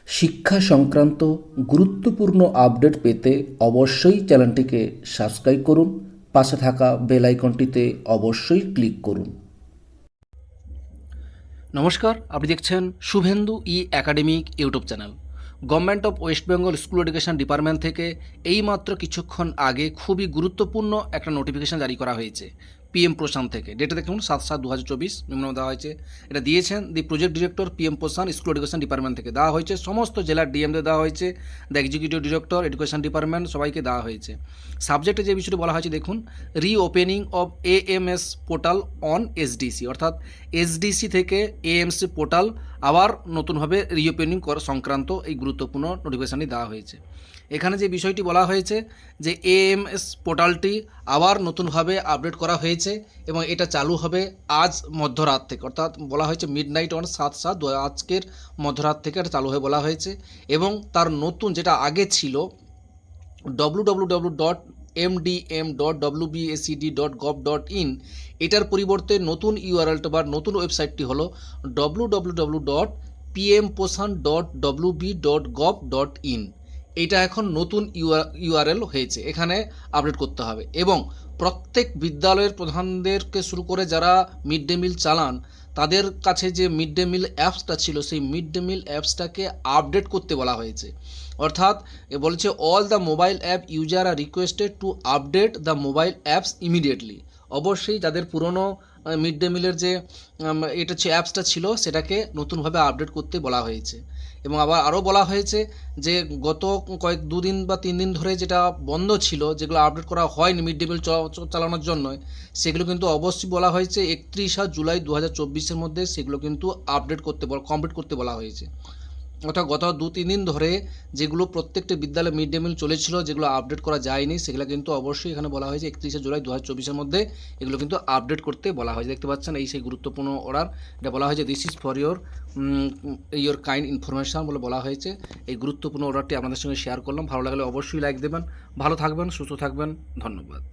শিক্ষা সংক্রান্ত গুরুত্বপূর্ণ আপডেট পেতে অবশ্যই চ্যানেলটিকে সাবস্ক্রাইব করুন, পাশে থাকা বেল আইকনটিতে অবশ্যই ক্লিক করুন। নমস্কার, আপনি দেখছেন Suvendu academic YouTube channel. Government of West Bengal school education department থেকে এইমাত্র কিছুক্ষণ আগে খুবই গুরুত্বপূর্ণ একটা নোটিফিকেশান জারি করা হয়েছে পিএম পোষণ থেকে। ডেটে দেখুন 7/7/2024 মেমো দেওয়া হয়েছে। এটা দিয়েছেন দি প্রজেক্ট ডিরেক্টর পিএম পোষণ স্কুল এডুকেশন ডিপার্টমেন্ট থেকে। দেওয়া হয়েছে সমস্ত জেলার ডিএমদের দেওয়া হয়েছে, the executive director education department সবাইকে দেওয়া হয়েছে। সাবজেক্টে যে বিষয়টি বলা হয়েছে দেখুন, reopening of AMS portal on SDC, অর্থাৎ এসডিসি থেকে এএমসি পোর্টাল আবার নতুনভাবে রিওপেনিং করা সংক্রান্ত এই গুরুত্বপূর্ণ নোটিফিকেশানটি দেওয়া হয়েছে। এখানে যে বিষয়টি বলা হয়েছে যে এএমএস পোর্টালটি আবার নতুনভাবে আপডেট করা হয়েছে এবং এটা চালু হবে আজ মধ্যরাত থেকে, অর্থাৎ বলা হয়েছে মিডনাইট অন 7/7 আজকের মধ্যরাত থেকে এটা চালু হয়ে বলা হয়েছে। এবং তার নতুন যেটা আগে ছিল www.mdm.wbacd.gov.in, এটার পরিবর্তে নতুন ইউআরএলটা বা নতুন ওয়েবসাইটটি হলো www.pmposhan.wb.gov.in। এটা এখন নতুন ইউআরএল হয়েছে, এখানে আপডেট করতে হবে। এবং প্রত্যেক বিদ্যালয়ের প্রধানদেরকে শুরু করে যারা মিড ডে মিল চালান তাদের কাছে যে মিড ডে মিল অ্যাপসটা ছিল সেই মিড ডে মিল অ্যাপসটাকে আপডেট করতে বলা হয়েছে। অর্থাৎ বলেছে all the mobile app user are requested to update the mobile apps immediately. অবশ্যই যাদের পুরনো মিড ডে মিলের যে এটা অ্যাপসটা ছিল সেটাকে নতুনভাবে আপডেট করতে বলা হয়েছে। এবং আবার আরও বলা হয়েছে যে গত দুদিন বা 3 দিন ধরে যেটা বন্ধ ছিল, যেগুলো আপডেট করা হয়নি মিড ডে মিল চালানোর জন্য, সেগুলো কিন্তু অবশ্যই বলা হয়েছে 31 জুলাই 2024-এর মধ্যে সেগুলো কিন্তু আপডেট করতে কমপ্লিট করতে বলা হয়েছে। অর্থাৎ গত 2-3 দিন ধরে যেগুলো প্রত্যেকটা বিদ্যালয়ে মিড ডে মিল চলেছিল, যেগুলো আপডেট করা যায়নি, সেগুলো কিন্তু অবশ্যই এখানে বলা হয়েছে 31 জুলাই 2024-এর মধ্যে এগুলো কিন্তু আপডেট করতে বলা হয়েছে। দেখতে পাচ্ছেন এই সেই গুরুত্বপূর্ণ অর্ডার। এটা বলা হয়েছে this is for your kind information বলে বলা হয়েছে। এই গুরুত্বপূর্ণ অর্ডারটি আপনাদের সঙ্গে শেয়ার করলাম। ভালো লাগলে অবশ্যই লাইক দেবেন। ভালো থাকবেন, সুস্থ থাকবেন, ধন্যবাদ।